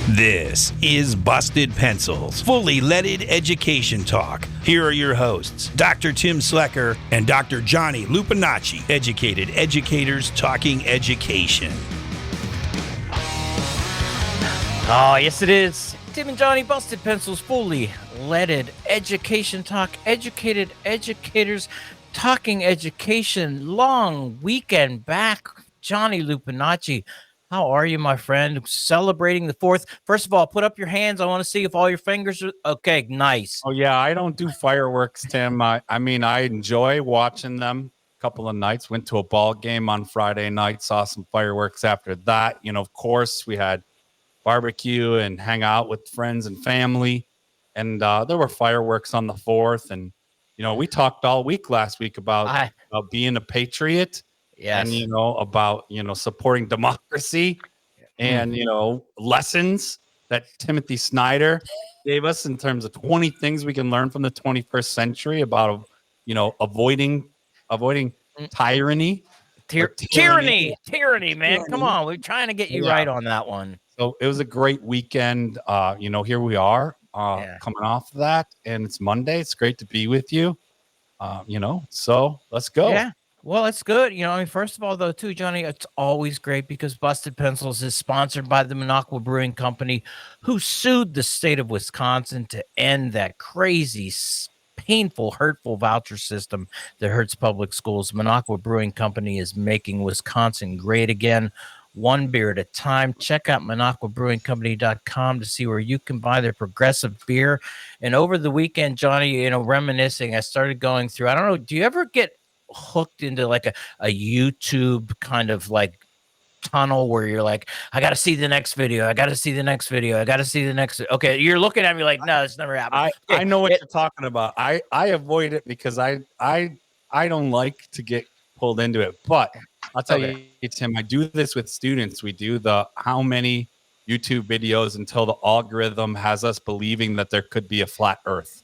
This is Busted Pencils, fully leaded education talk. Here are your hosts, Dr. Tim Slecker and Dr. Johnny Lupinacci, educated educators talking education. Oh, yes it is. Tim and Johnny, Busted Pencils, fully leaded education talk, educated educators talking education. Long weekend back. Johnny Lupinacci, how are you, my friend? Celebrating the 4th. First of all, put up your hands. I want to see if all your fingers are okay. Nice. Oh yeah, I don't do fireworks, Tim. I enjoy watching them. A couple of nights, went to a ball game on Friday night, saw some fireworks after that. You know, of course, we had barbecue and hang out with friends and family, and there were fireworks on the 4th. And you know, we talked all week last week about being a patriot. Yes. And, you know, about, you know, supporting democracy and, you know, lessons that Timothy Snyder gave us in terms of 20 things we can learn from the 21st century about, you know, avoiding tyranny. Tyranny, man. Come on. We're trying to get you right on that one. So it was a great weekend. You know, here we are coming off of that, and it's Monday. It's great to be with you. You know, so let's go. Yeah. Well, it's good. You know, I mean, first of all, though, too, Johnny, it's always great because Busted Pencils is sponsored by the Minocqua Brewing Company, who sued the state of Wisconsin to end that crazy, painful, hurtful voucher system that hurts public schools. Minocqua Brewing Company is making Wisconsin great again, one beer at a time. Check out MinocquaBrewingCompany.com to see where you can buy their progressive beer. And over the weekend, Johnny, you know, reminiscing, I started going through, I don't know, do you ever get hooked into like a YouTube kind of like tunnel where you're like, I got to see the next video. I got to see the next video. I got to see the next. Okay. You're looking at me like, no, it's never happened. I know what you're talking about. I avoid it because I don't like to get pulled into it, but I'll tell you, Tim, I do this with students. We do the how many YouTube videos until the algorithm has us believing that there could be a flat earth.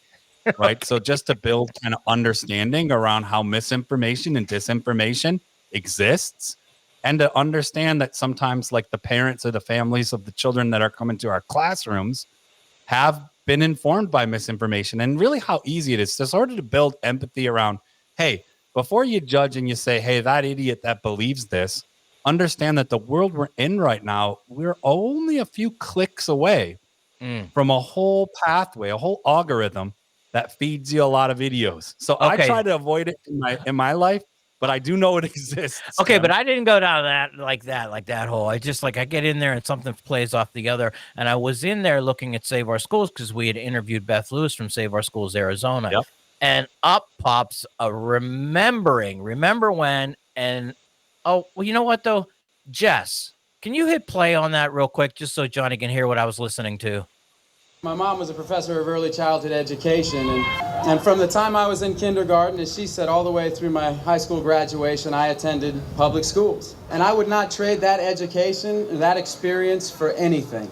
Right. So just to build kind of understanding around how misinformation and disinformation exists, and to understand that sometimes like the parents or the families of the children that are coming to our classrooms have been informed by misinformation, and really how easy it is to sort of to build empathy around, hey, before you judge and you say, hey, that idiot that believes this, understand that the world we're in right now, we're only a few clicks away from a whole pathway, a whole algorithm that feeds you a lot of videos. So I try to avoid it in my life, but I do know it exists. Okay, but I didn't go down that hole. I just like I get in there and something plays off the other. And I was in there looking at Save Our Schools because we had interviewed Beth Lewis from Save Our Schools Arizona. Yep. And up pops a remember when, and oh, well, you know what though? Jess, can you hit play on that real quick just so Johnny can hear what I was listening to? My mom was a professor of early childhood education, and from the time I was in kindergarten, as she said, all the way through my high school graduation, I attended public schools. And I would not trade that education, that experience for anything.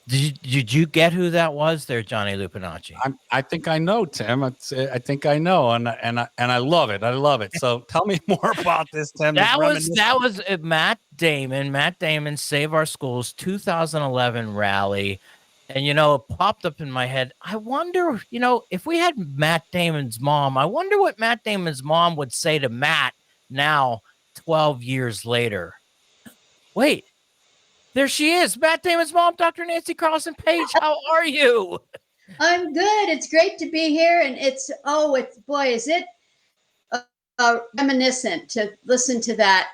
Did you get who that was there, Johnny Lupinacci? I think I know, Tim. I think I know, and I love it. I love it. So tell me more about this, Tim. That was Matt Damon. Matt Damon's Save Our Schools 2011 rally. And, you know, it popped up in my head. I wonder, you know, if we had Matt Damon's mom, I wonder what Matt Damon's mom would say to Matt now, 12 years later. Wait, there she is. Matt Damon's mom, Dr. Nancy Carlson Page. How are you? I'm good. It's great to be here. And is it reminiscent to listen to that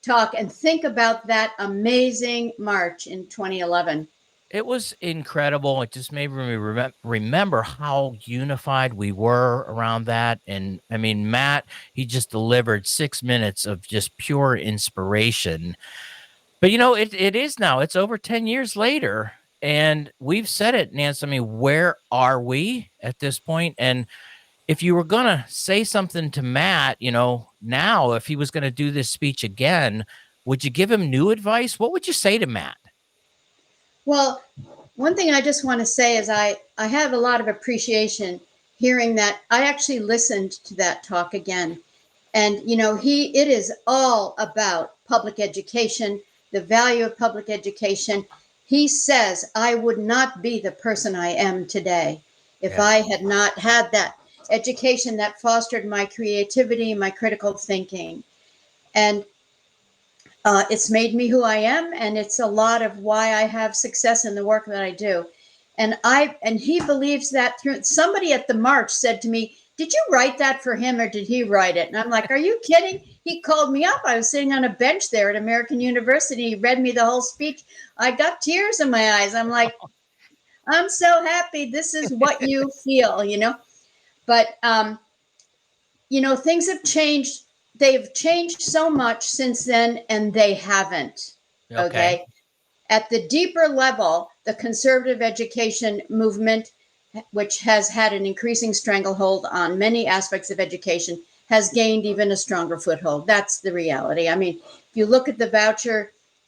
talk and think about that amazing march in 2011. It was incredible. It just made me remember how unified we were around that. And I mean, Matt, he just delivered 6 minutes of just pure inspiration. But, you know, it is now. It's over 10 years later. And we've said it, Nancy. I mean, where are we at this point? And if you were going to say something to Matt, you know, now, if he was going to do this speech again, would you give him new advice? What would you say to Matt? Well, one thing I just want to say is I have a lot of appreciation hearing that. I actually listened to that talk again. And, you know, it is all about public education, the value of public education. He says, I would not be the person I am today if I had not had that education that fostered my creativity, my critical thinking. And it's made me who I am, and it's a lot of why I have success in the work that I do. And he believes that through. Somebody at the march said to me, did you write that for him or did he write it? And I'm like, are you kidding? He called me up. I was sitting on a bench there at American University. He read me the whole speech. I got tears in my eyes. I'm like, I'm so happy. This is what you feel, But, things have changed. They've changed so much since then, and they haven't. Okay. At the deeper level, the conservative education movement, which has had an increasing stranglehold on many aspects of education, has gained even a stronger foothold. That's the reality. I mean, if you look at the vouchers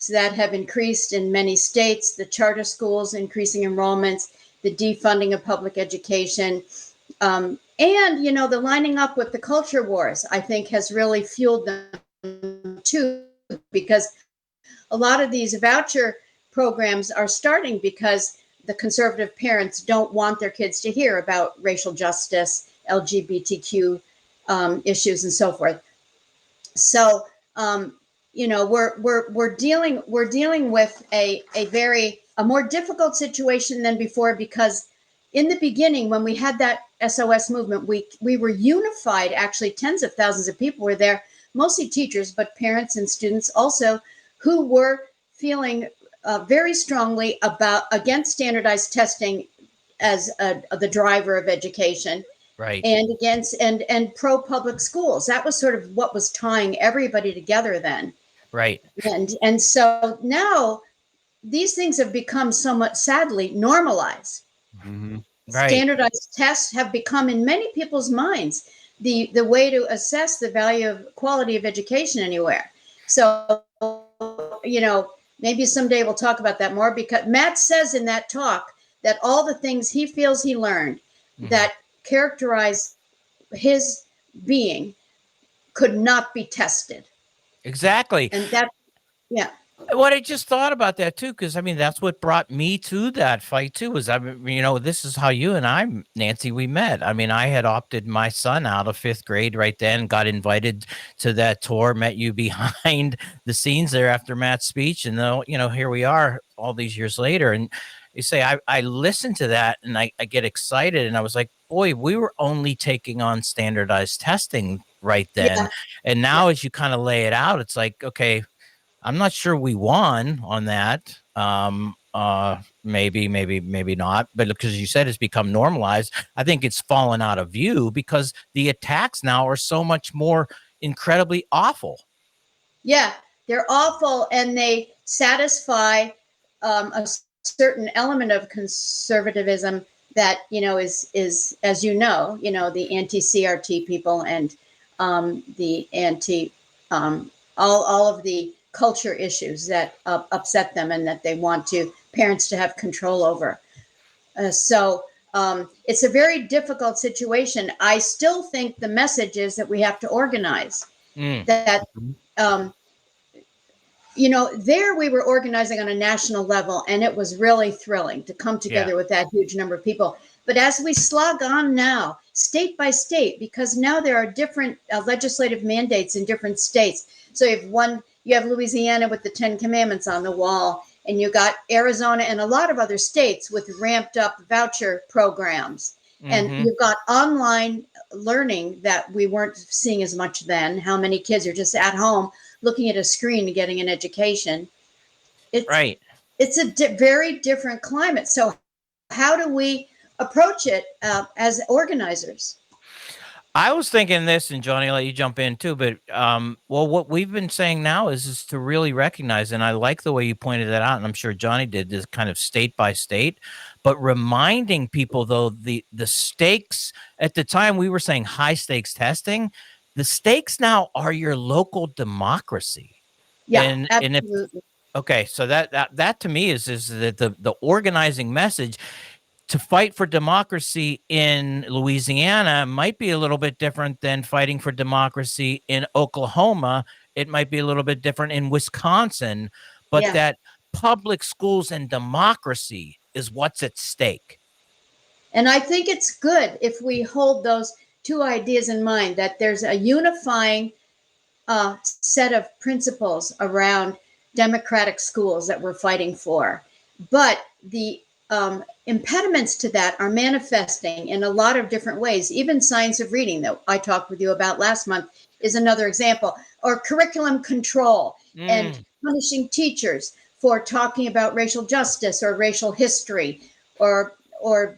that have increased in many states, the charter schools increasing enrollments, the defunding of public education, and, the lining up with the culture wars, I think has really fueled them too, because a lot of these voucher programs are starting because the conservative parents don't want their kids to hear about racial justice, LGBTQ issues, and so forth. So, we're dealing with a more difficult situation than before, because in the beginning, when we had that SOS movement, we were unified. Actually, tens of thousands of people were there, mostly teachers, but parents and students also, who were feeling very strongly against standardized testing as the driver of education, Right. and against and pro public schools. That was sort of what was tying everybody together then. Right. And so now these things have become somewhat, sadly, normalized. Mm-hmm. Right. Standardized tests have become, in many people's minds, the way to assess the value of quality of education anywhere. So, maybe someday we'll talk about that more, because Matt says in that talk that all the things he feels he learned that characterize his being could not be tested. Exactly. And that, yeah. What I just thought about that too, because I mean that's what brought me to that fight too. Was this is how you and I, Nancy, we met. I mean, I had opted my son out of 5th grade right then, got invited to that tour, met you behind the scenes there after Matt's speech, and here we are all these years later. And you say I listened to that and I get excited, and I was like, boy, we were only taking on standardized testing right then, Yeah. and now as you kind of lay it out, it's like, okay, I'm not sure we won on that. Maybe not. But because you said it's become normalized, I think it's fallen out of view because the attacks now are so much more incredibly awful. Yeah, they're awful, and they satisfy a certain element of conservatism that is as the anti-CRT people and the anti all of the culture issues that upset them and that they want parents to have control over. So it's a very difficult situation. I still think the message is that we have to organize. That there we were organizing on a national level, and it was really thrilling to come together with that huge number of people. But as we slog on now, state by state, because now there are different legislative mandates in different states. So you have Louisiana with the 10 Commandments on the wall, and you got Arizona and a lot of other states with ramped up voucher programs. And you've got online learning that we weren't seeing as much then. How many kids are just at home looking at a screen and getting an education? It's a very different climate. So how do we approach it as organizers? I was thinking this, and Johnny, I'll let you jump in too, but what we've been saying now is to really recognize, and I like the way you pointed that out, and I'm sure Johnny did, this kind of state by state, but reminding people though the stakes at the time. We were saying high stakes testing. The stakes now are your local democracy. Yeah, and absolutely. okay, so that to me is that the organizing message to fight for democracy in Louisiana might be a little bit different than fighting for democracy in Oklahoma. It might be a little bit different in Wisconsin, but Yeah. that public schools and democracy is what's at stake. And I think it's good if we hold those two ideas in mind, that there's a unifying set of principles around democratic schools that we're fighting for. But the impediments to that are manifesting in a lot of different ways. Even science of reading, that I talked with you about last month, is another example. Or curriculum control and punishing teachers for talking about racial justice or racial history or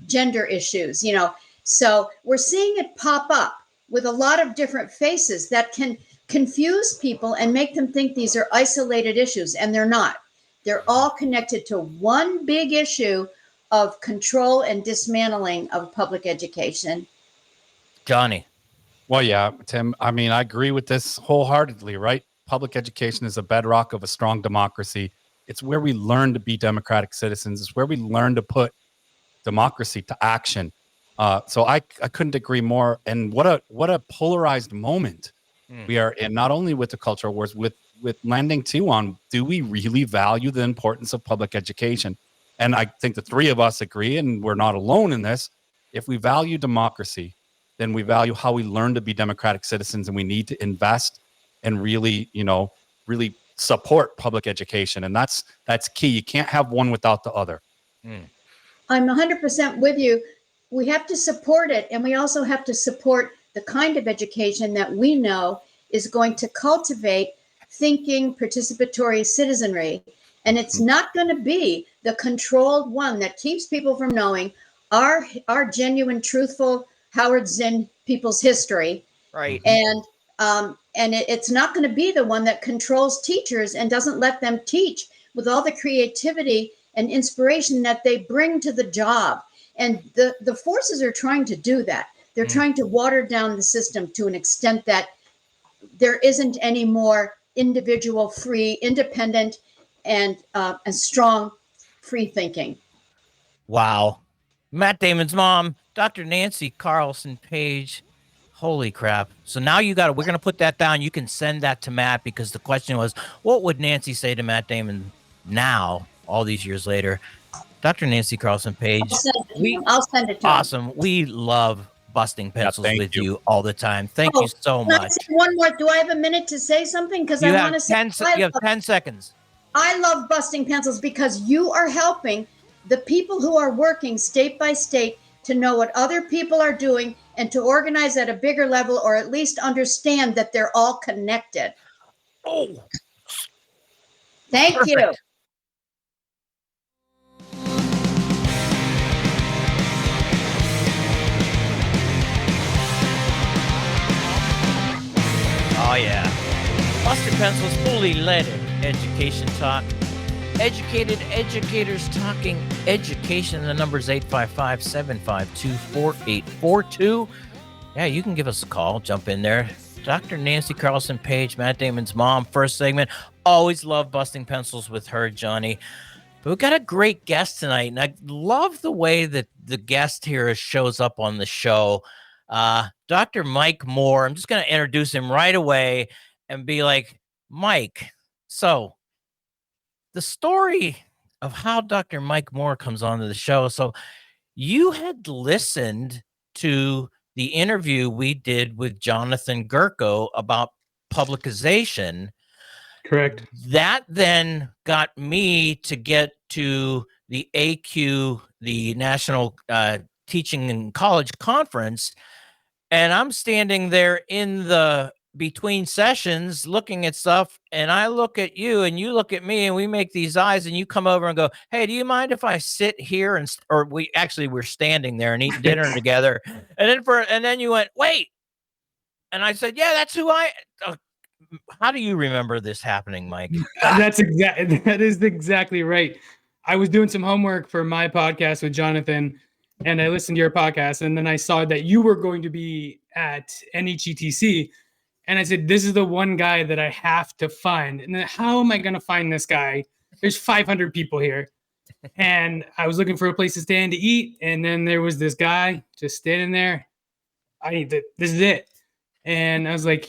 gender issues, you know. So we're seeing it pop up with a lot of different faces that can confuse people and make them think these are isolated issues, and they're not. They're all connected to one big issue of control and dismantling of public education. Johnny. Well, yeah, Tim, I mean, I agree with this wholeheartedly, right? Public education is a bedrock of a strong democracy. It's where we learn to be democratic citizens. It's where we learn to put democracy to action. So I couldn't agree more. And what a polarized moment we are in, not only with the cultural wars, with landing too on, do we really value the importance of public education? And I think the three of us agree, and we're not alone in this. If we value democracy, then we value how we learn to be democratic citizens, and we need to invest and really, really support public education. And that's key. You can't have one without the other. I'm 100% with you. We have to support it, and we also have to support the kind of education that we know is going to cultivate thinking, participatory citizenry. And it's not going to be the controlled one that keeps people from knowing our genuine, truthful Howard Zinn people's history. Right. And it's not going to be the one that controls teachers and doesn't let them teach with all the creativity and inspiration that they bring to the job. And the forces are trying to do that. They're trying to water down the system to an extent that there isn't any more individual, free, independent, and strong free thinking. Wow. Matt Damon's mom, Dr. Nancy Carlson Page. Holy crap. So now we're going to put that down. You can send that to Matt, because the question was, what would Nancy say to Matt Damon now, all these years later? Dr. Nancy Carlson Page. I'll send it to awesome. Him. We love busting pencils with you all the time. Thank you so much. One more. Do I have a minute to say something? Because I want to say you have 10 seconds. I love busting pencils because you are helping the people who are working state by state to know what other people are doing and to organize at a bigger level, or at least understand that they're all connected. Oh, thank you. Oh, yeah. Busted Pencils, fully leaded education talk. Educated educators talking education. The number is 855-752-4842. Yeah, you can give us a call. Jump in there. Dr. Nancy Carlson Page, Matt Damon's mom, first segment. Always love busting pencils with her, Johnny. But we've got a great guest tonight, and I love the way that the guest here shows up on the show. Dr. Mike Moore. I'm just going to introduce him right away and be like, Mike, so the story of how Dr. Mike Moore comes onto the show. So you had listened to the interview we did with Jonathan Gurko about publicization. Correct. That then got me to get to the AQ, the National Teaching and College Conference. And I'm standing there in the between sessions looking at stuff, and I look at you and you look at me, and we make these eyes, and you come over and go, hey, do you mind if I sit here? Or we're standing there and eating dinner together. And then you went, wait. And I said, yeah, that's who how do you remember this happening, Mike? That is exactly right. I was doing some homework for my podcast with Jonathan, and I listened to your podcast, and then I saw that you were going to be at NHETC. And I said, this is the one guy that I have to find. And then how am I going to find this guy? There's 500 people here. And I was looking for a place to stand to eat. And then there was this guy just standing there. This is it. And I was like,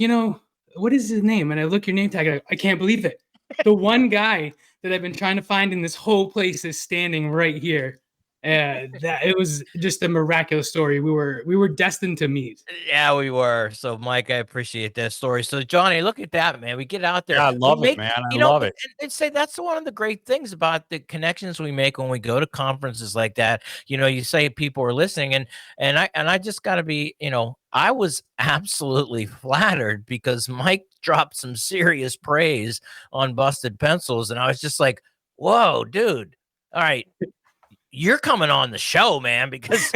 what is his name? And I look your name tag. I can't believe it. The one guy that I've been trying to find, and this whole place is standing right here. That it was just a miraculous story. We were destined to meet. Yeah, we were. So, Mike, I appreciate that story. So, Johnny, look at that, man. We get out there. Yeah, I We love it, make, man. I you know, love it. and say that's one of the great things about the connections we make when we go to conferences like that. You know, you say people are listening, and I just got to be, I was absolutely flattered because Mike dropped some serious praise on Busted Pencils, and I was just like, "Whoa, dude! All right, you're coming on the show, man." Because,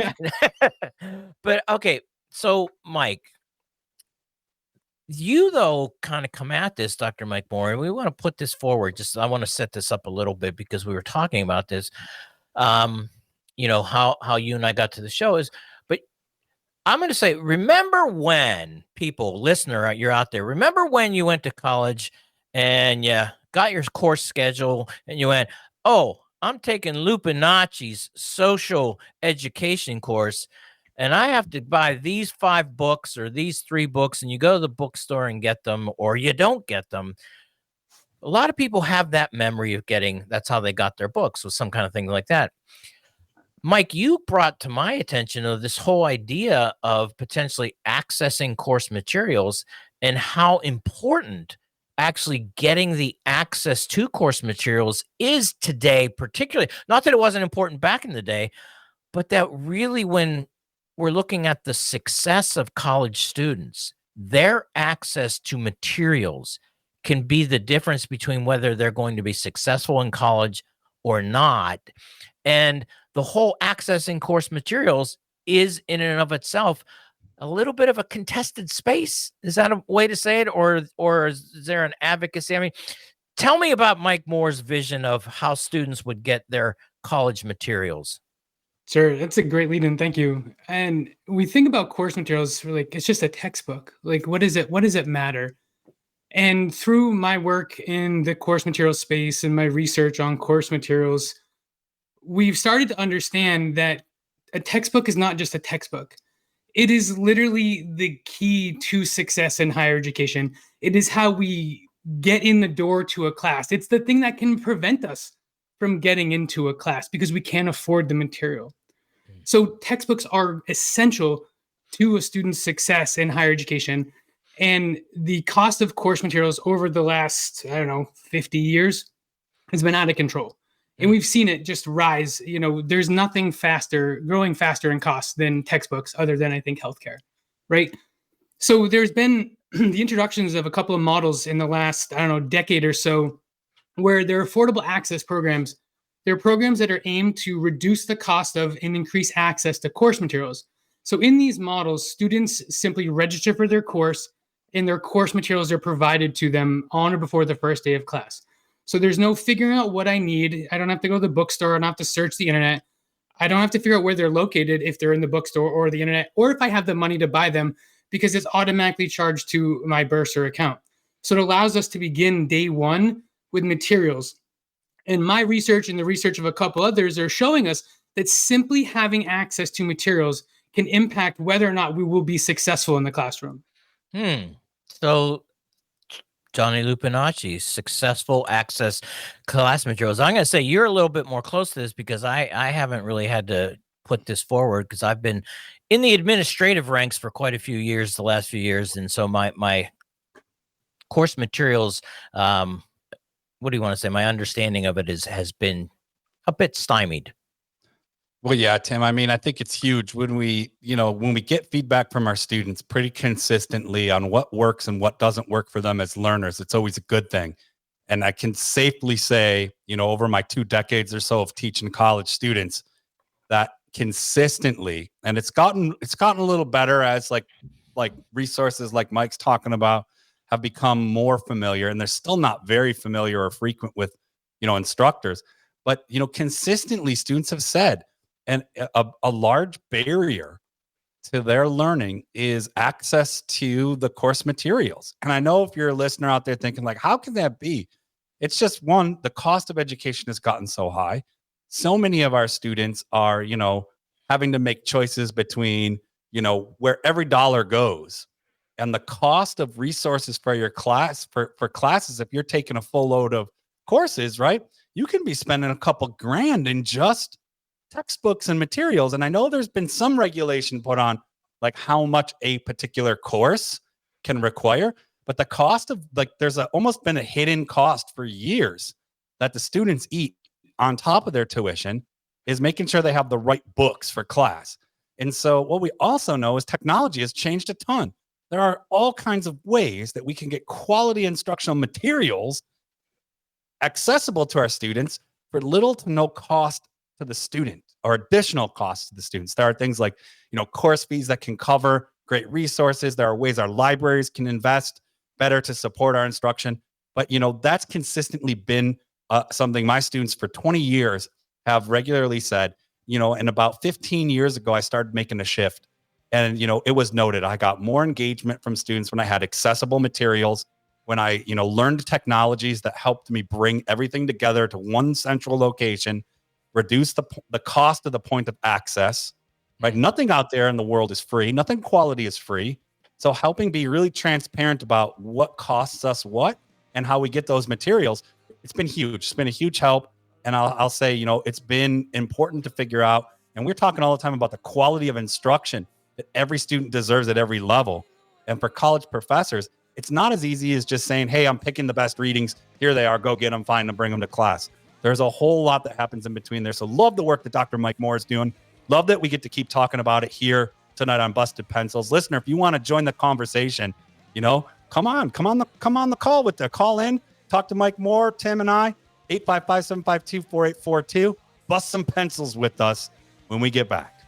but okay. So, Mike, you though kind of come at this, Dr. Mike Moore, and we want to put this forward. I want to set this up a little bit because we were talking about this. How you and I got to the show is, but I'm going to say, remember when listener, you're out there, remember when you went to college and you got your course schedule and you went, oh, I'm taking Lupinacci's social education course, and I have to buy these 5 books or these 3 books, and you go to the bookstore and get them, or you don't get them. A lot of people have that memory of that's how they got their books, with some kind of thing like that. Mike, you brought to my attention of this whole idea of potentially accessing course materials and how important actually getting the access to course materials is today, particularly. Not that it wasn't important back in the day, but that really when we're looking at the success of college students, their access to materials can be the difference between whether they're going to be successful in college or not. And the whole accessing course materials is in and of itself a little bit of a contested space. Is that a way to say it? Or is there an advocacy? I mean, tell me about Mike Moore's vision of how students would get their college materials. Sure, that's a great lead in. Thank you. And we think about course materials, like it's just a textbook. Like, what is it? What does it matter? And through my work in the course materials space and my research on course materials, we've started to understand that a textbook is not just a textbook. It is literally the key to success in higher education. It is how we get in the door to a class. It's the thing that can prevent us from getting into a class because we can't afford the material. So textbooks are essential to a student's success in higher education. And the cost of course materials over the last, 50 years has been out of control. And we've seen it just rise. There's nothing growing faster in cost than textbooks other than, I think, healthcare, right? So there's been the introductions of a couple of models in the last, decade or so, where there are affordable access programs. They're programs that are aimed to reduce the cost of and increase access to course materials. So in these models, students simply register for their course, and their course materials are provided to them on or before the first day of class. So there's no figuring out what I need. I don't have to go to the bookstore. I don't have to search the internet. I don't have to figure out where they're located if they're in the bookstore or the internet, or if I have the money to buy them, because it's automatically charged to my bursar account. So it allows us to begin day one with materials. And my research and the research of a couple others are showing us that simply having access to materials can impact whether or not we will be successful in the classroom. So Johnny Lupinacci, successful access class materials. I'm going to say you're a little bit more close to this because I haven't really had to put this forward because I've been in the administrative ranks for quite a few years, the last few years. And so my course materials, what do you want to say? My understanding of it has been a bit stymied. Well, yeah, Tim, I mean, I think it's huge when we get feedback from our students pretty consistently on what works and what doesn't work for them as learners. It's always a good thing. And I can safely say, over my 2 decades or so of teaching college students, that consistently, and it's gotten a little better as like resources like Mike's talking about have become more familiar, and they're still not very familiar or frequent with, instructors, but, consistently students have said, and a large barrier to their learning is access to the course materials. And I know if you're a listener out there thinking like, how can that be? It's just one, the cost of education has gotten so high. So many of our students are, having to make choices between, where every dollar goes and the cost of resources for your class, for classes. If you're taking a full load of courses, right? you can be spending a couple grand in just textbooks and materials. And I know there's been some regulation put on like how much a particular course can require, but the cost of like there's almost been a hidden cost for years that the students eat on top of their tuition is making sure they have the right books for class. And so what we also know is technology has changed a ton. There are all kinds of ways that we can get quality instructional materials accessible to our students for little to no cost to the student or additional costs to the students. There are things like, course fees that can cover great resources. There are ways our libraries can invest better to support our instruction. But, that's consistently been something my students for 20 years have regularly said, and about 15 years ago, I started making a shift. And, it was noted. I got more engagement from students when I had accessible materials, when I, learned technologies that helped me bring everything together to one central location, reduce the cost of the point of access, right? Nothing out there in the world is free. Nothing quality is free. So helping be really transparent about what costs us what and how we get those materials, it's been huge. It's been a huge help. And I'll say, it's been important to figure out. And we're talking all the time about the quality of instruction that every student deserves at every level. And for college professors, it's not as easy as just saying, hey, I'm picking the best readings. Here they are. Go get them, find them, bring them to class. There's a whole lot that happens in between there. So love the work that Dr. Mike Moore is doing. Love that we get to keep talking about it here tonight on Busted Pencils. Listener, if you want to join the conversation, come on the call in, talk to Mike Moore, Tim and I, 855-752-4842. Bust some pencils with us when we get back.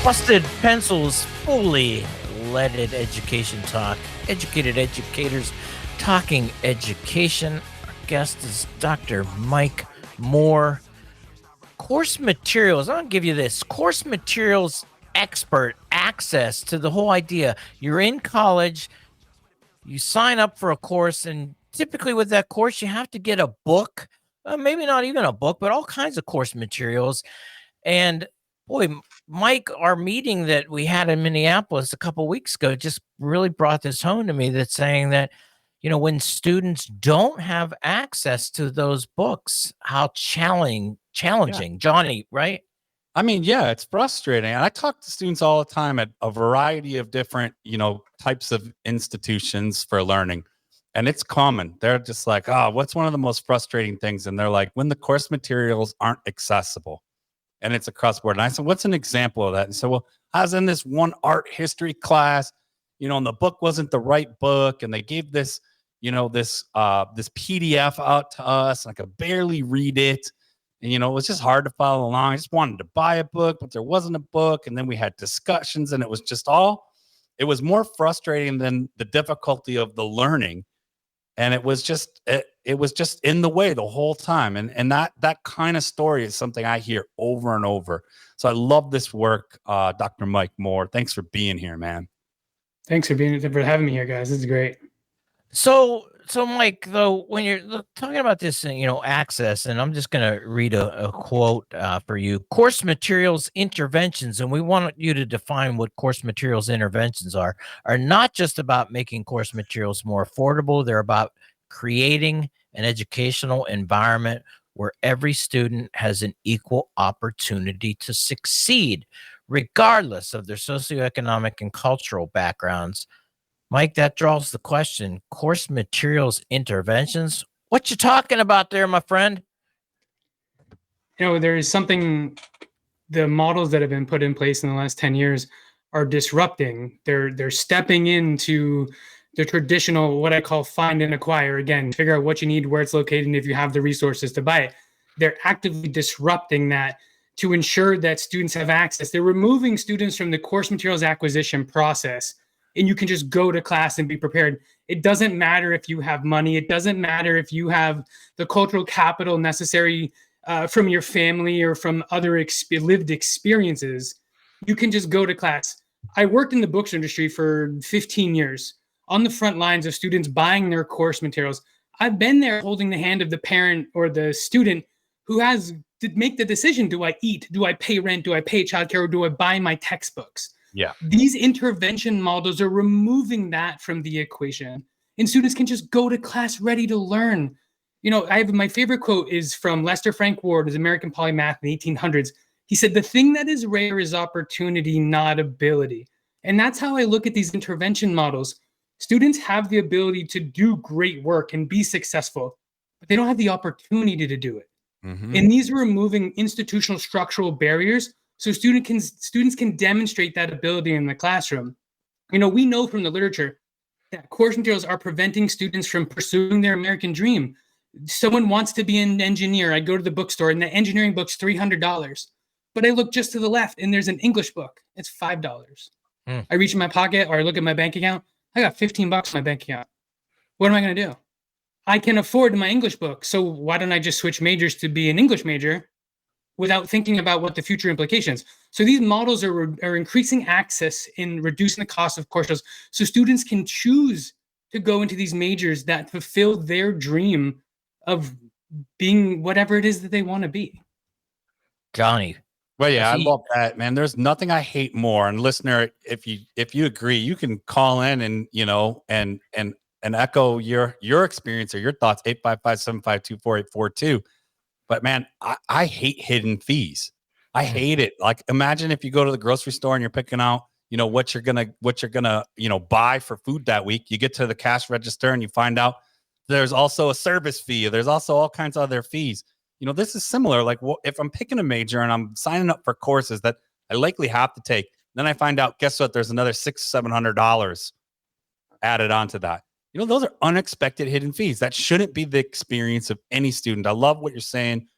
Busted Pencils, fully leaded education talk. Educated educators talking education. Our guest is Dr. Mike Moore. Course materials. I'll give you this. Course materials expert access to the whole idea. You're in college, you sign up for a course, and typically with that course, you have to get a book. Maybe not even a book, but all kinds of course materials. And boy, Mike, our meeting that we had in Minneapolis a couple of weeks ago just really brought this home to me, that's saying that, when students don't have access to those books, how challenging, yeah. Johnny, right? I mean, yeah, it's frustrating. And I talk to students all the time at a variety of different, types of institutions for learning. And it's common. They're just like, what's one of the most frustrating things? And they're like, when the course materials aren't accessible. And it's across the board. And I said, what's an example of that? And so, well, I was in this one art history class, and the book wasn't the right book. And they gave this, this PDF out to us. And I could barely read it. And, it was just hard to follow along. I just wanted to buy a book, but there wasn't a book. And then we had discussions, and it was more frustrating than the difficulty of the learning. And it was just in the way the whole time. And that kind of story is something I hear over and over. So I love this work, Dr. Mike Moore. Thanks for being here, man. Thanks for having me here, guys. This is great. So Mike, though, when you're talking about this, access, and I'm just going to read a quote for you. Course materials interventions, and we want you to define what course materials interventions are not just about making course materials more affordable. They're about creating an educational environment where every student has an equal opportunity to succeed, regardless of their socioeconomic and cultural backgrounds. Mike, that draws the question, course materials interventions. What you talking about there, my friend? There is something, the models that have been put in place in the last 10 years are disrupting. They're stepping into the traditional, what I call find and acquire. Again, figure out what you need, where it's located, and if you have the resources to buy it. They're actively disrupting that to ensure that students have access. They're removing students from the course materials acquisition process and you can just go to class and be prepared. It doesn't matter if you have money. It doesn't matter if you have the cultural capital necessary from your family or from other lived experiences. You can just go to class. I worked in the books industry for 15 years on the front lines of students buying their course materials. I've been there holding the hand of the parent or the student who has to make the decision. Do I eat? Do I pay rent? Do I pay childcare? Or do I buy my textbooks? Yeah. These intervention models are removing that from the equation, and students can just go to class ready to learn. You know, I have my favorite quote is from Lester Frank Ward, his American Polymath in the 1800s. He said, "The thing that is rare is opportunity, not ability." And that's how I look at these intervention models. Students have the ability to do great work and be successful, but they don't have the opportunity to do it. And these are removing institutional structural barriers so students can demonstrate that ability in the classroom. You know, we know from the literature that course materials are preventing students from pursuing their American dream. Someone wants to be an engineer. I go to the bookstore and the engineering book's $300. But I look just to the left and there's an English book. It's $5. I reach in my pocket or I look at my bank account. I got $15 in my bank account. What am I going to do? I can afford my English book. So why don't I just switch majors to be an English major without thinking about what the future implications? So these models are increasing access and reducing the cost of courses so students can choose to go into these majors that fulfill their dream of being whatever it is that they want to be. Johnny. Well, yeah, I love that, man. There's nothing I hate more. And listener, if you agree, you can call in and, you know, and echo your experience or your thoughts, 855-752-4842. But man, I hate hidden fees. I hate it. Like, imagine if you go to the grocery store and you're picking out, you know, what you're gonna, you know, buy for food that week. You get to the cash register and you find out there's also a service fee. There's also all kinds of other fees. You know, this is similar. Like, well, if I'm picking a major and I'm signing up for courses that I likely have to take, then I find out, guess what? There's another $600-700 added onto that. You know, those are unexpected hidden fees. That shouldn't be the experience of any student. I love what you're saying,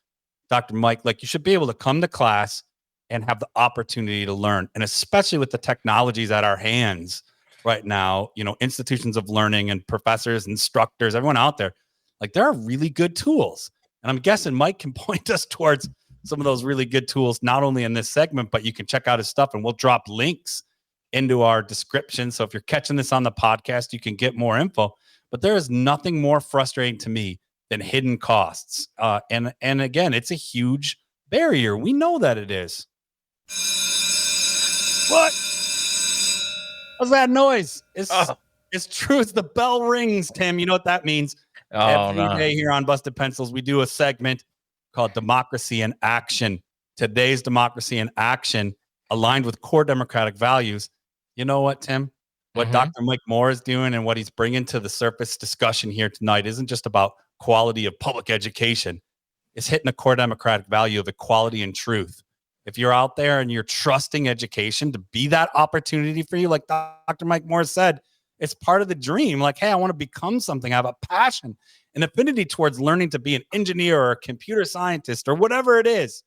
Dr. Mike. Like, you should be able to come to class and have the opportunity to learn. And especially with the technologies at our hands right now, you know, institutions of learning and professors, instructors, everyone out there, like, there are really good tools. And I'm guessing Mike can point us towards some of those really good tools, not only in this segment, but you can check out his stuff and we'll drop links into our description. So if you're catching this on the podcast, you can get more info. But there is nothing more frustrating to me than hidden costs. And again, it's a huge barrier. We know that it is. What? What's that noise? It's true. It's the bell rings, Tim. You know what that means? Every day here on Busted Pencils, we do a segment called Democracy in Action. Today's Democracy in Action, aligned with core democratic values. You know what, Tim? What Dr. Mike Moore is doing and what he's bringing to the surface discussion here tonight isn't just about quality of public education. It's hitting a core democratic value of equality and truth. If you're out there and you're trusting education to be that opportunity for you, like Dr. Mike Moore said, it's part of the dream. Like, hey, I want to become something. I have a passion, an affinity towards learning to be an engineer or a computer scientist or whatever it is,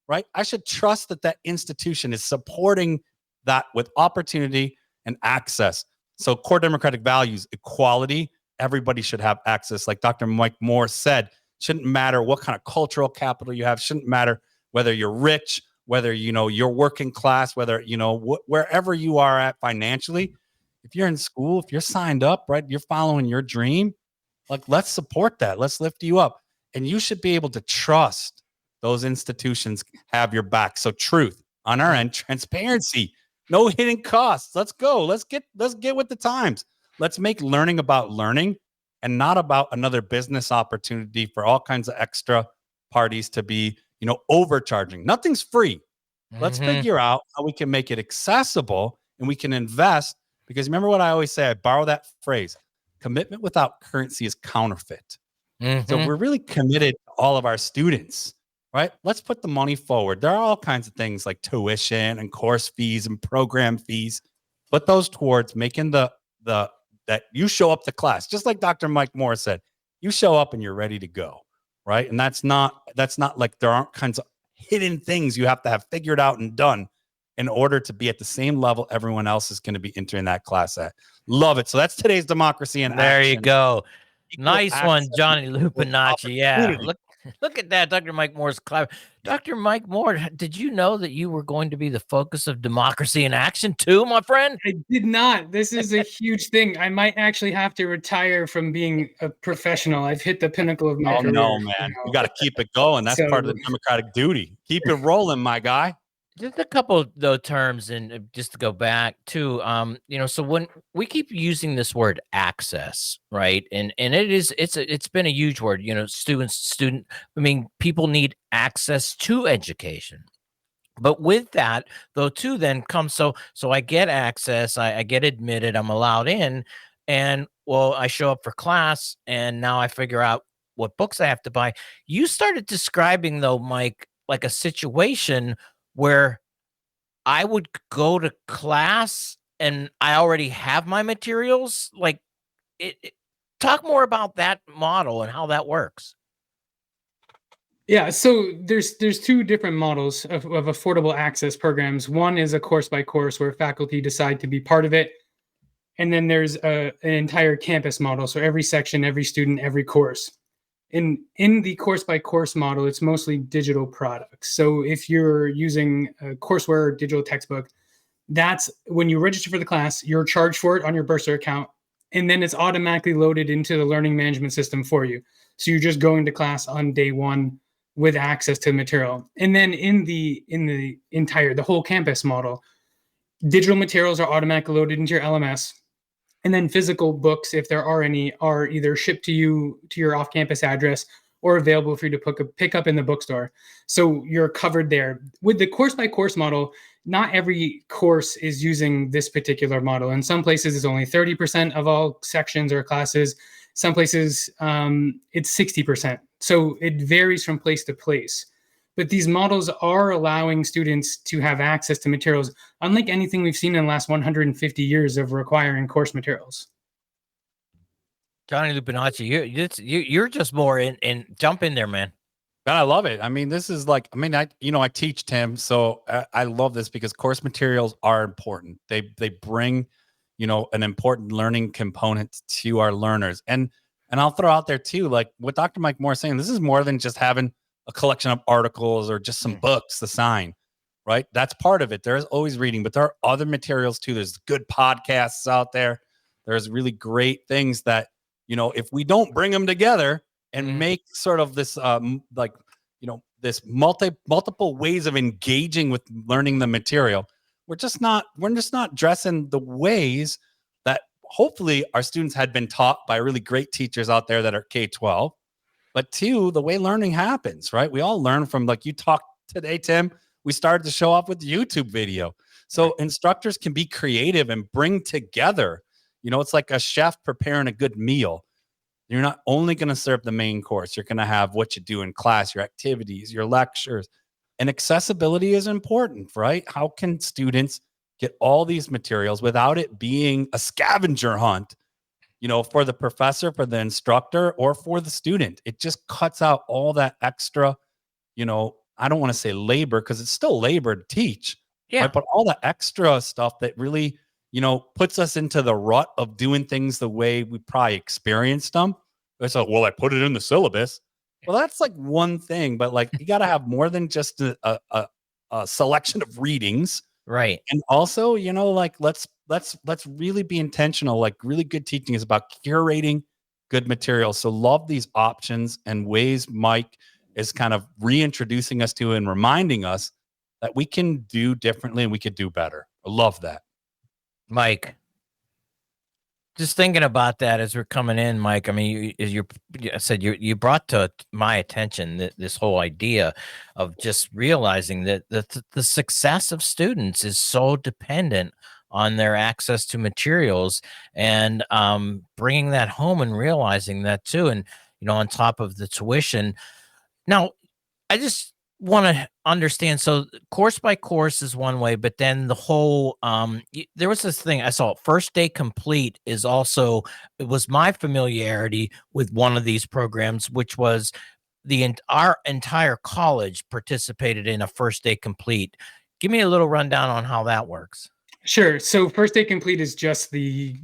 right? I should trust that that institution is supporting that with opportunity and access. So core democratic values, equality, everybody should have access. Like Dr. Mike Moore said, shouldn't matter what kind of cultural capital you have, shouldn't matter whether you're rich, whether, you know, you're working class, whether, you know, wherever you are at financially. If you're in school, if you're signed up, right, you're following your dream, like, let's support that. Let's lift you up. And you should be able to trust those institutions have your back. So truth on our end, transparency, no hidden costs. Let's go. Let's get with the times. Let's make learning about learning and not about another business opportunity for all kinds of extra parties to be, you know, overcharging. Nothing's free. Let's figure out how we can make it accessible and we can invest. Because remember what I always say, I borrow that phrase, commitment without currency is counterfeit. So we're really committed to all of our students, right? Let's put the money forward. There are all kinds of things like tuition and course fees and program fees. Put those towards making that you show up to class, just like Dr. Mike Moore said, you show up and you're ready to go, right? And that's not like there aren't kinds of hidden things you have to have figured out and done in order to be at the same level everyone else is going to be entering that class at. Love it. So that's today's democracy in There action. you go. Equal Nice one, access, Johnny equal Lupinacci. Yeah, opportunity. look at that, Dr. Mike Moore's clap. Dr. Mike Moore, did you know that you were going to be the focus of democracy in action too, my friend? I did not. This is a huge thing. I might actually have to retire from being a professional. I've hit the pinnacle of my Oh career. no, man. You got to keep it going. That's part of the democratic duty. Keep it rolling, my guy. Just a couple though terms, and just to go back to so when we keep using this word access, right, and it's been a huge word, student, I mean, people need access to education. But with that though too then comes, so I get access, I get admitted, I'm allowed in, and well, I show up for class, and now I figure out what books I have to buy. You started describing though, Mike, like a situation where I would go to class and I already have my materials. Like, talk more about that model and how that works. Yeah, so there's two different models of affordable access programs. One is a course by course where faculty decide to be part of it. And then there's an entire campus model. So every section, every student, every course. In the course by course model, it's mostly digital products. So if you're using a courseware or digital textbook, that's when you register for the class, you're charged for it on your Bursar account, and then it's automatically loaded into the learning management system for you. So you're just going to class on day one with access to the material. And then in the whole campus model, digital materials are automatically loaded into your LMS. And then physical books, if there are any, are either shipped to you to your off-campus address or available for you to pick up in the bookstore. So you're covered there. With the course-by-course model, not every course is using this particular model. In some places, it's only 30% of all sections or classes. Some places, it's 60%. So it varies from place to place. But these models are allowing students to have access to materials, unlike anything we've seen in the last 150 years of requiring course materials. Johnny Lupinacci, you're just more in jump in there, man. God, I love it. I mean, this is like, I teach, Tim, so I love this because course materials are important. They bring, an important learning component to our learners. And I'll throw out there too, like what Dr. Mike Moore is saying, this is more than just having a collection of articles or just some books to sign, right? That's part of it. There's always reading, but there are other materials too. There's good podcasts out there. There's really great things that, if we don't bring them together and make sort of this, this multiple ways of engaging with learning the material, we're just not dressing the ways that hopefully our students had been taught by really great teachers out there that are K-12. But two, the way learning happens, right? We all learn from, like you talked today, Tim, we started to show off with the YouTube video. So instructors can be creative and bring together, it's like a chef preparing a good meal. You're not only going to serve the main course, you're going to have what you do in class, your activities, your lectures. And accessibility is important, right? How can students get all these materials without it being a scavenger hunt, for the professor, for the instructor, or for the student? It just cuts out all that extra, I don't want to say labor because it's still labor to teach. Yeah. Right? But all the extra stuff that really, puts us into the rut of doing things the way we probably experienced them. It's like, well, I put it in the syllabus. Well, that's like one thing, but like you got to have more than just a selection of readings. Right. And also, like let's really be intentional. Like really good teaching is about curating good materials. So love these options and ways Mike is kind of reintroducing us to and reminding us that we can do differently and we could do better. I love that. Mike, just thinking about that as we're coming in, Mike, I mean, you brought to my attention this whole idea of just realizing that the success of students is so dependent on their access to materials, and bringing that home and realizing that too. And, on top of the tuition. Now, I just want to understand. So course by course is one way, but then the whole, there was this thing I saw, First Day Complete it was my familiarity with one of these programs, which was our entire college participated in a First Day Complete. Give me a little rundown on how that works. Sure. So First Day Complete is just the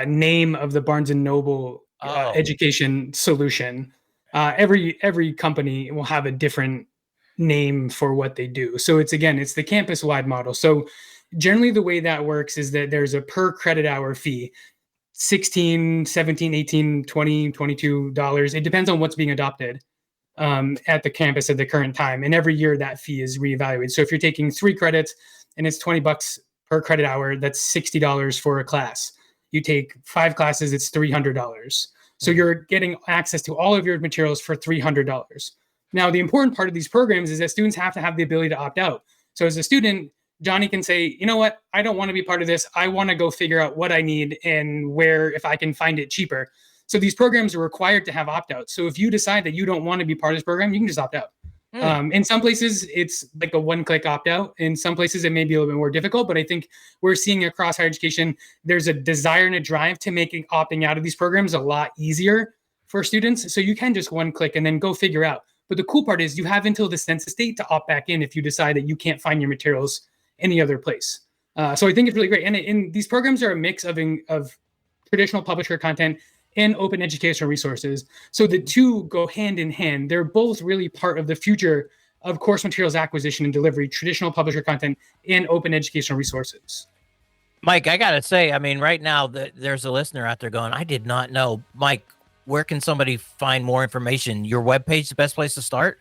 name of the Barnes and Noble education solution. Every company will have a different name for what they do. So it's the campus wide model. So generally the way that works is that there's a per credit hour fee, 16, 17, 18, 20, $22. It depends on what's being adopted at the campus at the current time. And every year that fee is reevaluated. So if you're taking 3 credits and it's $20 per credit hour, that's $60 for a class. You take 5 classes, it's $300. So you're getting access to all of your materials for $300. Now, the important part of these programs is that students have to have the ability to opt out. So as a student, Johnny can say, you know what, I don't want to be part of this. I want to go figure out what I need and where, if I can find it cheaper. So these programs are required to have opt-outs. So if you decide that you don't want to be part of this program, you can just opt out. In some places, it's like a one-click opt-out. In some places, it may be a little bit more difficult, but I think we're seeing across higher education, there's a desire and a drive to making opting out of these programs a lot easier for students. So you can just one-click and then go figure out. But the cool part is you have until the census date to opt back in if you decide that you can't find your materials any other place. So I think it's really great. And these programs are a mix of traditional publisher content and open educational resources. So the two go hand in hand. They're both really part of the future of course materials acquisition and delivery, traditional publisher content and open educational resources. Mike, I got to say, I mean, right now there's a listener out there going, I did not know. Mike, where can somebody find more information? Your webpage is the best place to start?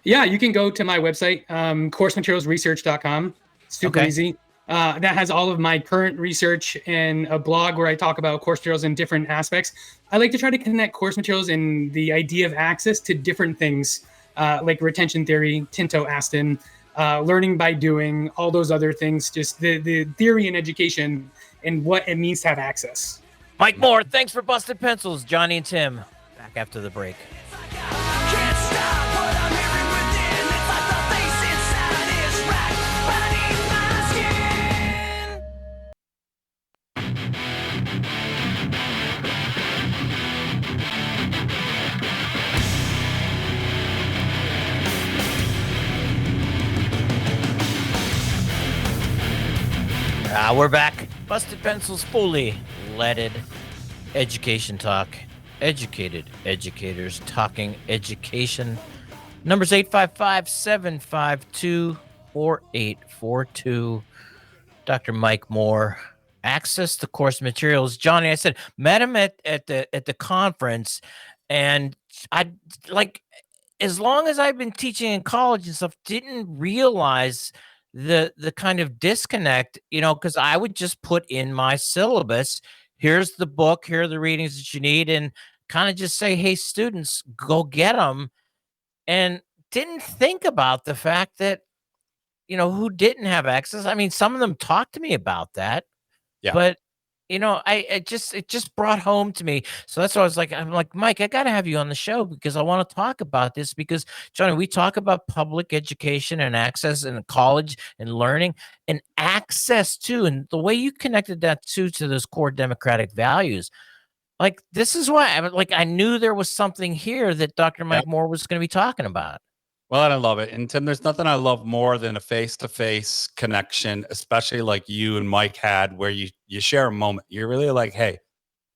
Yeah, you can go to my website, coursematerialsresearch.com. Super easy. That has all of my current research and a blog where I talk about course materials in different aspects. I like to try to connect course materials and the idea of access to different things like retention theory, Tinto Aston, learning by doing, all those other things, just the theory in education and what it means to have access. Mike Moore, thanks for Busted Pencils. Johnny and Tim, back after the break. We're back. Busted Pencils, fully leaded education talk. Educated educators talking education. Numbers 855-752-4842. Dr. Mike Moore. Access to course materials. Johnny, I said, met him at the conference, and I like, as long as I've been teaching in college and stuff, didn't realize the kind of disconnect, because I would just put in my syllabus, here's the book, here are the readings that you need, and kind of just say, hey, students, go get them, and didn't think about the fact that, who didn't have access. I mean, some of them talked to me about that, but it just brought home to me. So that's why I'm like, Mike, I got to have you on the show because I want to talk about this because, Johnny, we talk about public education and access and college and learning and access too. And the way you connected that to those core democratic values, like, this is why I knew there was something here that Dr. Mike Moore was going to be talking about. Well, I love it. And Tim, there's nothing I love more than a face-to-face connection, especially like you and Mike had, where you share a moment. You're really like, hey,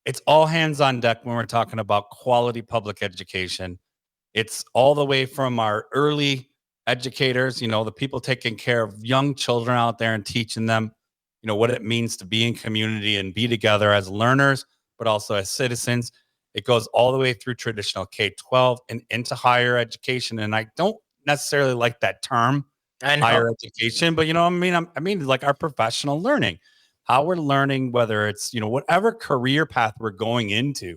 it's all hands on deck when we're talking about quality public education. It's all the way from our early educators, the people taking care of young children out there and teaching them, what it means to be in community and be together as learners, but also as citizens. It goes all the way through traditional K-12 and into higher education. And I don't necessarily like that term, higher education, but I mean like our professional learning, how we're learning, whether it's whatever career path we're going into,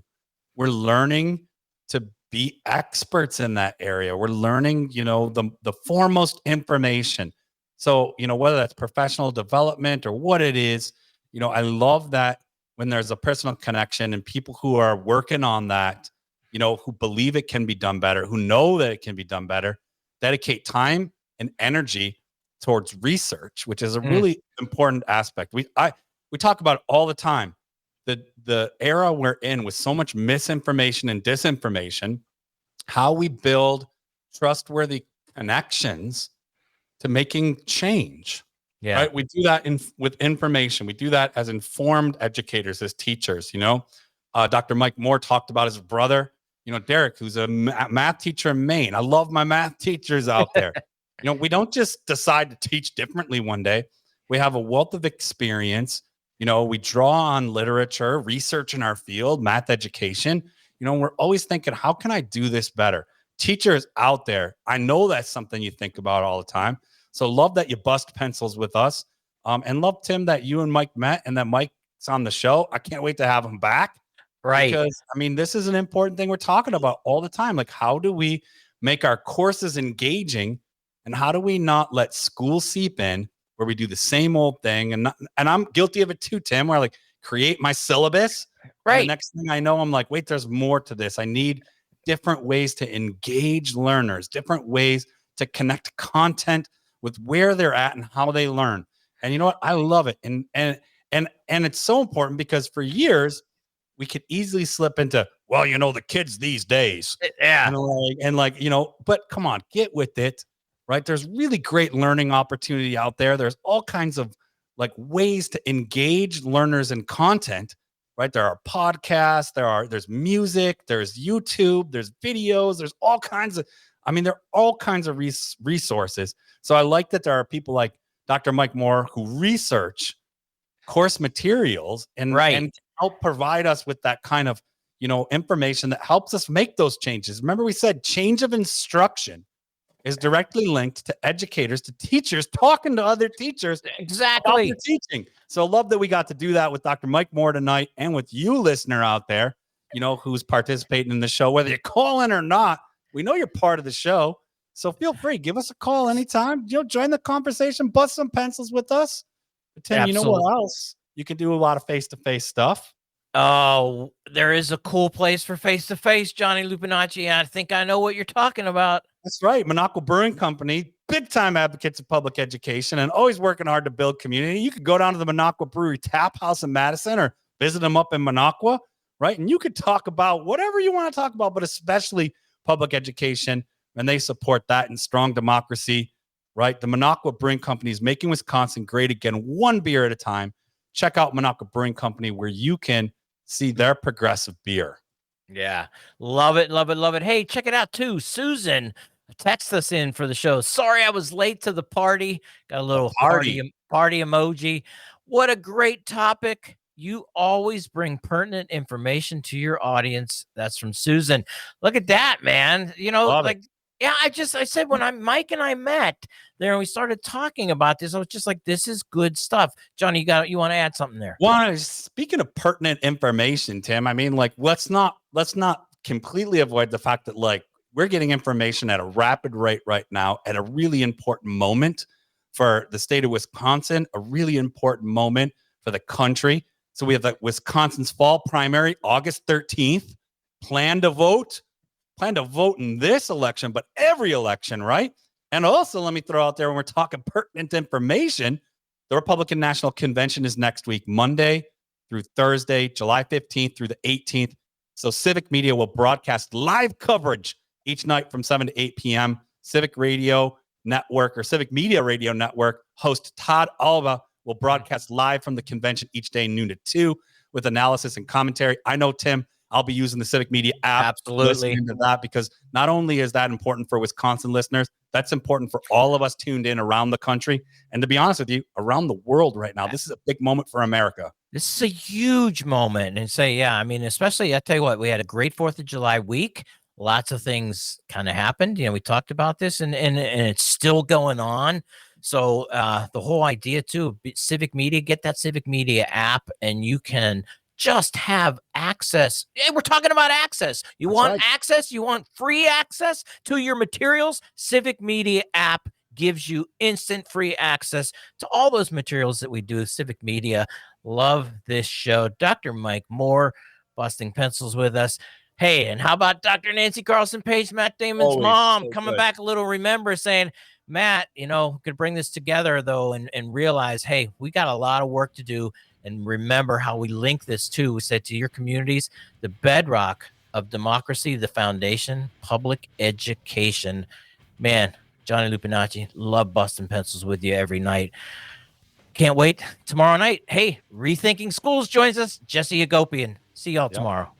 we're learning to be experts in that area. We're learning the foremost information. So whether that's professional development or what it is, I love that when there's a personal connection and people who are working on that, who believe it can be done better, who know that it can be done better, dedicate time and energy towards research, which is a really important aspect. We talk about it all the time. The era we're in with so much misinformation and disinformation, how we build trustworthy connections to making change. Yeah. Right. We do that with information. We do that as informed educators, as teachers. Dr. Mike Moore talked about his brother, Derek, who's a math teacher in Maine. I love my math teachers out there. We don't just decide to teach differently one day. We have a wealth of experience. We draw on literature, research in our field, math education. We're always thinking, how can I do this better? Teachers out there, I know that's something you think about all the time. So love that you bust pencils with us. And love, Tim, that you and Mike met and that Mike's on the show. I can't wait to have him back. Right. Because, this is an important thing we're talking about all the time. Like, how do we make our courses engaging? And how do we not let school seep in where we do the same old thing? And I'm guilty of it too, Tim, where I create my syllabus. Right. And the next thing I know, I'm like, wait, there's more to this. I need different ways to engage learners, different ways to connect content with where they're at and how they learn. And you know what? I love it. And it's so important because for years we could easily slip into, well, the kids these days. Yeah. But come on, get with it. Right. There's really great learning opportunity out there. There's all kinds of ways to engage learners in content. Right. There are podcasts, there's music, there's YouTube, there's videos, there's all kinds of, there are all kinds of resources. So I like that there are people like Dr. Mike Moore who research course materials and help provide us with that kind of, information that helps us make those changes. Remember, we said change of instruction is directly linked to educators, to teachers talking to other teachers about their teaching. So love that we got to do that with Dr. Mike Moore tonight and with you, listener out there, who's participating in the show, whether you call in or not. We know you're part of the show, so feel free. Give us a call anytime. Join the conversation, bust some pencils with us. But Tim, you know what else? You can do a lot of face-to-face stuff. Oh, there is a cool place for face-to-face, Johnny Lupinacci. I think I know what you're talking about. That's right. Minocqua Brewing Company, big-time advocates of public education and always working hard to build community. You could go down to the Minocqua Brewery Tap House in Madison or visit them up in Minocqua, right? And you could talk about whatever you want to talk about, but especially public education, and they support that and strong democracy, right? The Minocqua Brewing Company is making Wisconsin great again, one beer at a time. Check out Minocqua Brewing Company where you can see their progressive beer. Yeah, love it, love it, love it. Hey, check it out too. Susan text us in for the show. Sorry I was late to the party. Got a little party emoji. What a great topic. You always bring pertinent information to your audience. That's from Susan. Look at that, man. Love it. Yeah, I said when Mike and I met there and we started talking about this, I was just like, this is good stuff. Johnny, you want to add something there? Well, speaking of pertinent information, Tim, let's not completely avoid the fact that we're getting information at a rapid rate right now at a really important moment for the state of Wisconsin, a really important moment for the country. So we have Wisconsin's fall primary, August 13th. Plan to vote in this election, but every election, right? And also, let me throw out there, when we're talking pertinent information, the Republican National Convention is next week, Monday through Thursday, July 15th through the 18th. So Civic Media will broadcast live coverage each night from 7 to 8 p.m. Civic Radio Network or Civic Media Radio Network host Todd Alva will broadcast live from the convention each day, noon to 2, with analysis and commentary. I know, Tim, I'll be using the Civic Media app. Absolutely. Listening to that, because not only is that important for Wisconsin listeners, that's important for all of us tuned in around the country. And to be honest with you, around the world right now, this is a big moment for America. This is a huge moment. And especially, I tell you what, we had a great 4th of July week. Lots of things kind of happened. We talked about this and it's still going on. So the whole idea too, Civic Media, get that Civic Media app and you can just have access. Hey, we're talking about access. You want access? You want free access to your materials? Civic Media app gives you instant free access to all those materials that we do. Civic Media. Love this show. Dr. Mike Moore, busting pencils with us. Hey, and how about Dr. Nancy Carlson Page, Matt Damon's mom, coming back a little, remember, saying, Matt, could bring this together, though, and realize, hey, we got a lot of work to do. And remember how we link this too. We said to your communities, the bedrock of democracy, the foundation, public education. Man, Johnny Lupinacci. Love busting pencils with you every night. Can't wait tomorrow night. Hey, Rethinking Schools joins us. Jesse Agopian. See y'all tomorrow.